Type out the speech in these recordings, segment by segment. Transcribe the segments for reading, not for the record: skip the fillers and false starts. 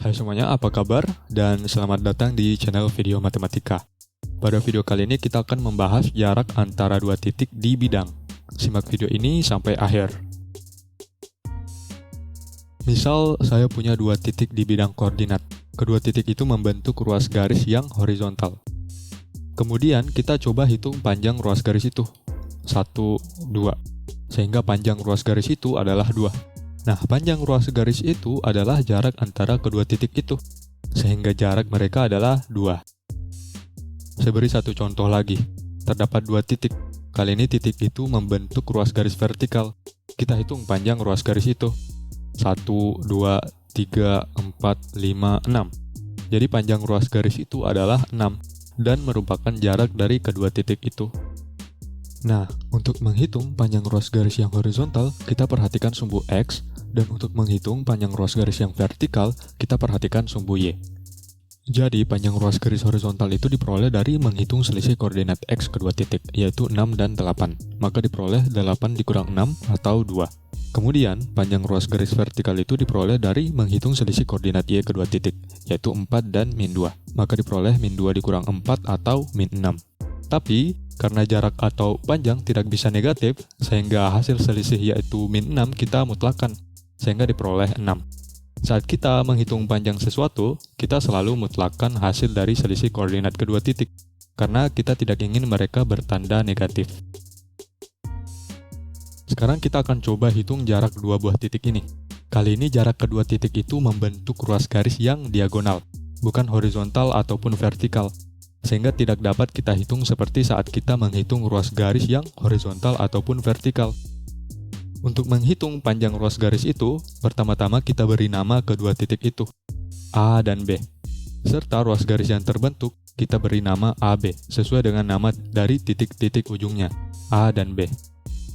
Hai semuanya, apa kabar? Dan selamat datang di channel Video Matematika. Pada video kali ini kita akan membahas jarak antara dua titik di bidang. Simak video ini sampai akhir. Misal, saya punya dua titik di bidang koordinat. Kedua titik itu membentuk ruas garis yang horizontal. Kemudian, kita coba hitung panjang ruas garis itu. 1, 2. Sehingga panjang ruas garis itu adalah 2. Nah, panjang ruas garis itu adalah jarak antara kedua titik itu, sehingga jarak mereka adalah 2. Saya beri satu contoh lagi. Terdapat dua titik. Kali ini titik itu membentuk ruas garis vertikal. Kita hitung panjang ruas garis itu. 1, 2, 3, 4, 5, 6. Jadi panjang ruas garis itu adalah 6, dan merupakan jarak dari kedua titik itu. Nah, untuk menghitung panjang ruas garis yang horizontal, kita perhatikan sumbu X, dan untuk menghitung panjang ruas garis yang vertikal, kita perhatikan sumbu Y. Jadi, panjang ruas garis horizontal itu diperoleh dari menghitung selisih koordinat X kedua titik, yaitu 6 dan 8. Maka diperoleh 8 dikurang 6 atau 2. Kemudian, panjang ruas garis vertikal itu diperoleh dari menghitung selisih koordinat Y kedua titik, yaitu 4 dan min 2. Maka diperoleh min 2 dikurang 4 atau min 6. Tapi, karena jarak atau panjang tidak bisa negatif, sehingga hasil selisih yaitu min 6 kita mutlakkan, sehingga diperoleh 6. Saat kita menghitung panjang sesuatu, kita selalu mutlakkan hasil dari selisih koordinat kedua titik, karena kita tidak ingin mereka bertanda negatif. Sekarang kita akan coba hitung jarak dua buah titik ini. Kali ini jarak kedua titik itu membentuk ruas garis yang diagonal, bukan horizontal ataupun vertikal, sehingga tidak dapat kita hitung seperti saat kita menghitung ruas garis yang horizontal ataupun vertikal. Untuk menghitung panjang ruas garis itu, pertama-tama kita beri nama kedua titik itu, A dan B. Serta ruas garis yang terbentuk, kita beri nama AB, sesuai dengan nama dari titik-titik ujungnya, A dan B.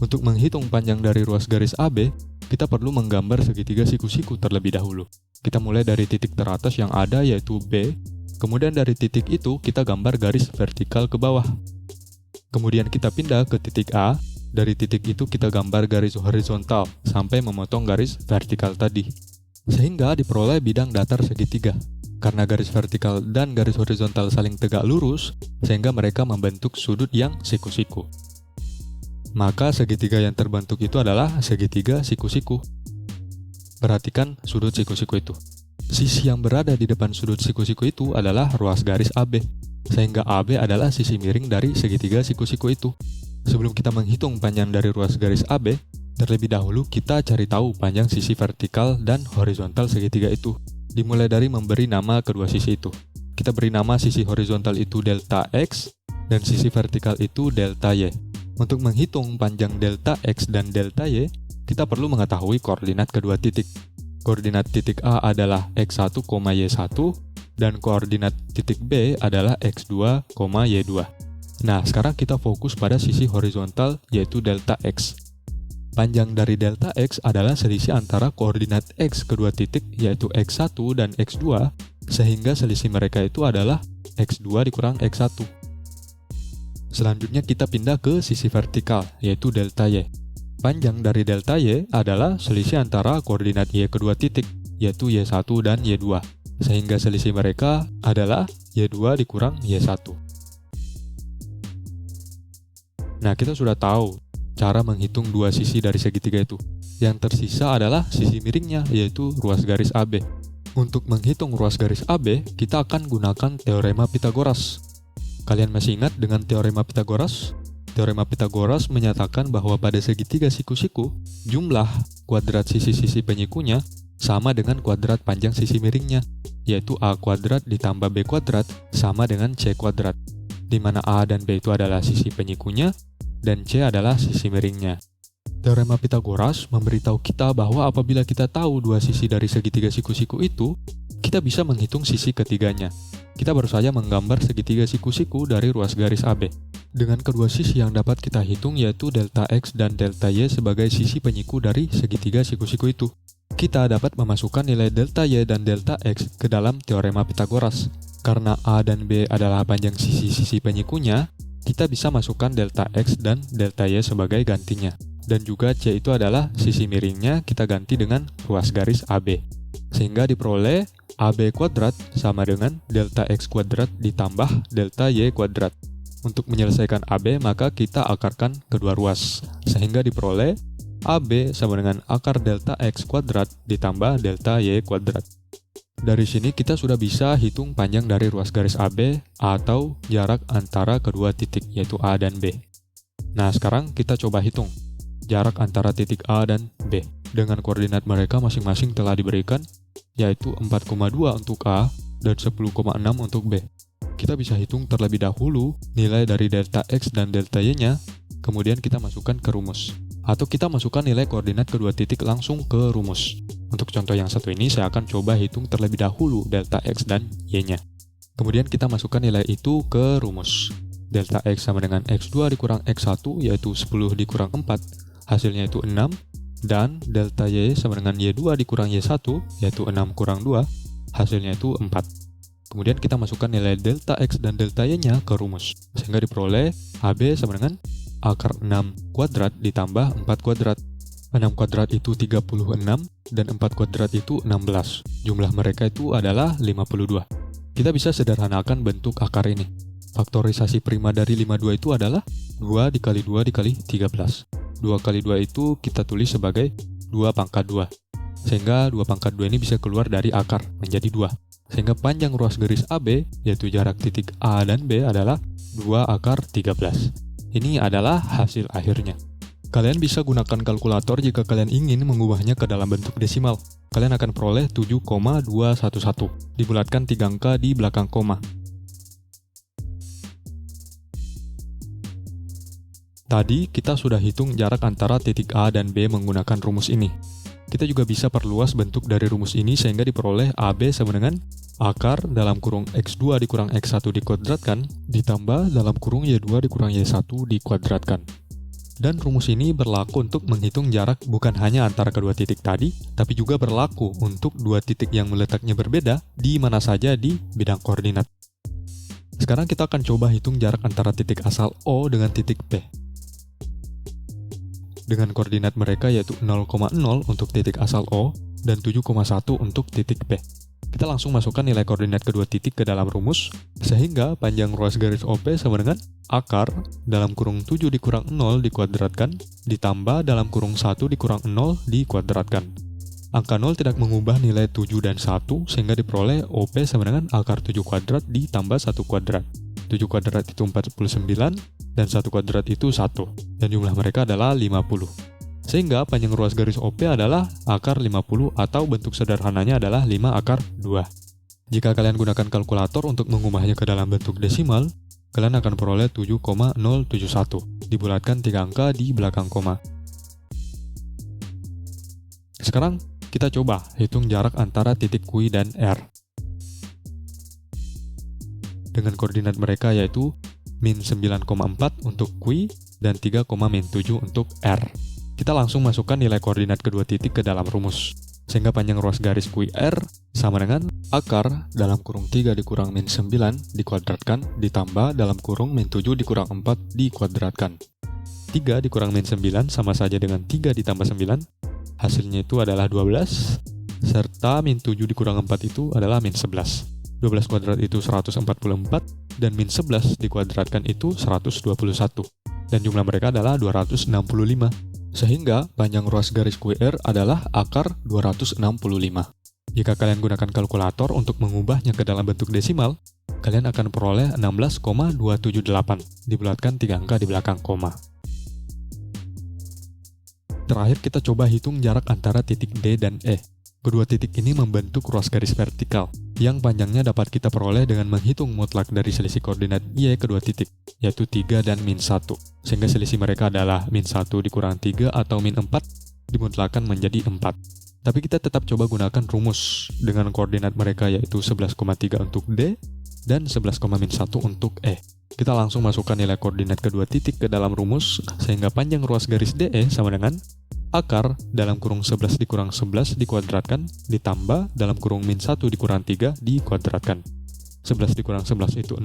Untuk menghitung panjang dari ruas garis AB, kita perlu menggambar segitiga siku-siku terlebih dahulu. Kita mulai dari titik teratas yang ada, yaitu B, kemudian dari titik itu kita gambar garis vertikal ke bawah. Kemudian kita pindah ke titik A. Dari titik itu kita gambar garis horizontal sampai memotong garis vertikal tadi, sehingga diperoleh bidang datar segitiga. Karena garis vertikal dan garis horizontal saling tegak lurus, sehingga mereka membentuk sudut yang siku-siku. Maka segitiga yang terbentuk itu adalah segitiga siku-siku. Perhatikan sudut siku-siku itu. Sisi yang berada di depan sudut siku-siku itu adalah ruas garis AB, sehingga AB adalah sisi miring dari segitiga siku-siku itu. Sebelum kita menghitung panjang dari ruas garis AB, terlebih dahulu kita cari tahu panjang sisi vertikal dan horizontal segitiga itu. Dimulai dari memberi nama kedua sisi itu. Kita beri nama sisi horizontal itu delta X, dan sisi vertikal itu delta Y. Untuk menghitung panjang delta X dan delta Y, kita perlu mengetahui koordinat kedua titik. Koordinat titik A adalah X1, Y1, dan koordinat titik B adalah X2, Y2. Nah, sekarang kita fokus pada sisi horizontal, yaitu delta X. Panjang dari delta X adalah selisih antara koordinat X kedua titik, yaitu X1 dan X2, sehingga selisih mereka itu adalah X2 dikurang X1. Selanjutnya kita pindah ke sisi vertikal, yaitu delta Y. Panjang dari delta Y adalah selisih antara koordinat Y kedua titik, yaitu Y1 dan Y2, sehingga selisih mereka adalah Y2 dikurang Y1. Nah, kita sudah tahu cara menghitung dua sisi dari segitiga itu. Yang tersisa adalah sisi miringnya, yaitu ruas garis AB. Untuk menghitung ruas garis AB, kita akan gunakan teorema Pythagoras. Kalian masih ingat dengan teorema Pythagoras? Teorema Pythagoras menyatakan bahwa pada segitiga siku-siku, jumlah kuadrat sisi-sisi penyikunya sama dengan kuadrat panjang sisi miringnya, yaitu A kuadrat ditambah B kuadrat sama dengan C kuadrat, di mana A dan B itu adalah sisi penyikunya, dan C adalah sisi miringnya. Teorema Pythagoras memberitahu kita bahwa apabila kita tahu dua sisi dari segitiga siku-siku itu, kita bisa menghitung sisi ketiganya. Kita baru saja menggambar segitiga siku-siku dari ruas garis AB. Dengan kedua sisi yang dapat kita hitung, yaitu delta X dan delta Y sebagai sisi penyiku dari segitiga siku-siku itu, kita dapat memasukkan nilai delta Y dan delta X ke dalam teorema Pythagoras. Karena A dan B adalah panjang sisi-sisi penyikunya, kita bisa masukkan delta X dan delta Y sebagai gantinya. Dan juga C itu adalah sisi miringnya, kita ganti dengan ruas garis AB. Sehingga diperoleh AB kuadrat sama dengan delta X kuadrat ditambah delta Y kuadrat. Untuk menyelesaikan AB, maka kita akarkan kedua ruas, sehingga diperoleh AB sama dengan akar delta X kuadrat ditambah delta Y kuadrat. Dari sini kita sudah bisa hitung panjang dari ruas garis AB atau jarak antara kedua titik, yaitu A dan B. Nah, sekarang kita coba hitung jarak antara titik A dan B. Dengan koordinat mereka masing-masing telah diberikan, yaitu 4,2 untuk A dan 10,6 untuk B. Kita bisa hitung terlebih dahulu nilai dari delta X dan delta Y-nya, kemudian kita masukkan ke rumus. Atau kita masukkan nilai koordinat kedua titik langsung ke rumus. Untuk contoh yang satu ini, saya akan coba hitung terlebih dahulu delta X dan Y-nya. Kemudian kita masukkan nilai itu ke rumus. Delta X sama dengan X2 dikurang X1, yaitu 10 dikurang 4, hasilnya itu 6. Dan delta Y sama dengan Y2 dikurang Y1, yaitu 6 kurang 2, hasilnya itu 4. Kemudian kita masukkan nilai delta X dan delta Y-nya ke rumus, sehingga diperoleh AB sama dengan akar 6 kuadrat ditambah 4 kuadrat. 6 kuadrat itu 36, dan 4 kuadrat itu 16. Jumlah mereka itu adalah 52. Kita bisa sederhanakan bentuk akar ini. Faktorisasi prima dari 52 itu adalah 2 dikali 2 dikali 13. 2 kali 2 itu kita tulis sebagai 2 pangkat 2. Sehingga 2 pangkat 2 ini bisa keluar dari akar menjadi 2. Sehingga panjang ruas garis AB, yaitu jarak titik A dan B adalah 2 akar 13. Ini adalah hasil akhirnya. Kalian bisa gunakan kalkulator jika kalian ingin mengubahnya ke dalam bentuk desimal. Kalian akan peroleh 7,211. Dibulatkan 3 angka di belakang koma. Tadi kita sudah hitung jarak antara titik A dan B menggunakan rumus ini. Kita juga bisa perluas bentuk dari rumus ini sehingga diperoleh AB sama dengan akar dalam kurung X2 dikurang X1 dikuadratkan ditambah dalam kurung Y2 dikurang Y1 dikuadratkan. Dan rumus ini berlaku untuk menghitung jarak bukan hanya antara kedua titik tadi, tapi juga berlaku untuk dua titik yang letaknya berbeda di mana saja di bidang koordinat. Sekarang kita akan coba hitung jarak antara titik asal O dengan titik P. Dengan koordinat mereka yaitu 0,0 untuk titik asal O dan 7,1 untuk titik P. Kita langsung masukkan nilai koordinat kedua titik ke dalam rumus, sehingga panjang ruas garis OP sama dengan akar dalam kurung 7 dikurang 0 dikuadratkan, ditambah dalam kurung 1 dikurang 0 dikuadratkan. Angka 0 tidak mengubah nilai 7 dan 1, sehingga diperoleh OP sama dengan akar 7 kuadrat ditambah 1 kuadrat. 7 kuadrat itu 49, dan 1 kuadrat itu 1, dan jumlah mereka adalah 50. Sehingga panjang ruas garis OP adalah akar 50 atau bentuk sederhananya adalah 5 akar 2. Jika kalian gunakan kalkulator untuk mengubahnya ke dalam bentuk desimal, kalian akan peroleh 7,071, dibulatkan 3 angka di belakang koma. Sekarang kita coba hitung jarak antara titik Q dan R. Dengan koordinat mereka yaitu min 9,4 untuk Q dan 3,7 untuk R. Kita langsung masukkan nilai koordinat kedua titik ke dalam rumus, sehingga panjang ruas garis QR sama dengan akar dalam kurung 3 dikurang min 9 dikuadratkan ditambah dalam kurung min 7 dikurang 4 dikuadratkan. 3 dikurang min 9 sama saja dengan 3 ditambah 9, hasilnya itu adalah 12, serta min 7 dikurang 4 itu adalah min 11. 12 kuadrat itu 144, dan min 11 dikuadratkan itu 121. Dan jumlah mereka adalah 265. Sehingga panjang ruas garis QR adalah akar 265. Jika kalian gunakan kalkulator untuk mengubahnya ke dalam bentuk desimal, kalian akan peroleh 16,278, dibulatkan 3 angka di belakang koma. Terakhir kita coba hitung jarak antara titik D dan E. Kedua titik ini membentuk ruas garis vertikal, yang panjangnya dapat kita peroleh dengan menghitung mutlak dari selisih koordinat Y kedua titik, yaitu 3 dan min 1. Sehingga selisih mereka adalah min 1 dikurang 3 atau min 4, dimutlakkan menjadi 4. Tapi kita tetap coba gunakan rumus dengan koordinat mereka yaitu 11,3 untuk D dan 11,-1 untuk E. Kita langsung masukkan nilai koordinat kedua titik ke dalam rumus, sehingga panjang ruas garis DE sama dengan akar dalam kurung 11 dikurang 11 dikuadratkan ditambah dalam kurung min 1 dikurang 3 dikuadratkan. 11 dikurang 11 itu 0,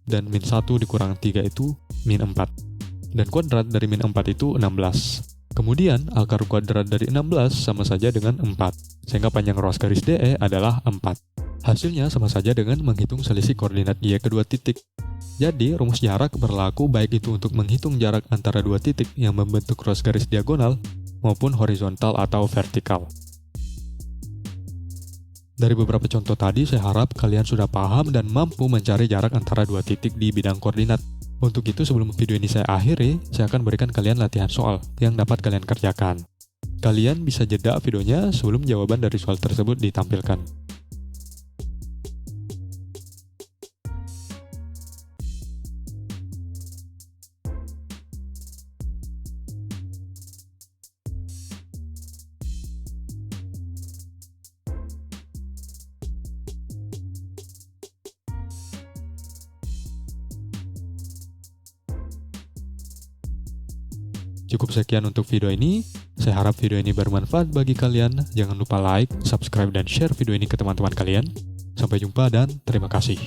dan min 1 dikurang 3 itu min 4. Dan kuadrat dari min 4 itu 16. Kemudian akar kuadrat dari 16 sama saja dengan 4, sehingga panjang ruas garis DE adalah 4. Hasilnya sama saja dengan menghitung selisih koordinat Y kedua titik. Jadi, rumus jarak berlaku baik itu untuk menghitung jarak antara dua titik yang membentuk ruas garis diagonal maupun horizontal atau vertikal. Dari beberapa contoh tadi, saya harap kalian sudah paham dan mampu mencari jarak antara dua titik di bidang koordinat. Untuk itu, sebelum video ini saya akhiri, saya akan berikan kalian latihan soal yang dapat kalian kerjakan. Kalian bisa jeda videonya sebelum jawaban dari soal tersebut ditampilkan. Cukup sekian untuk video ini. Saya harap video ini bermanfaat bagi kalian. Jangan lupa like, subscribe, dan share video ini ke teman-teman kalian. Sampai jumpa dan terima kasih.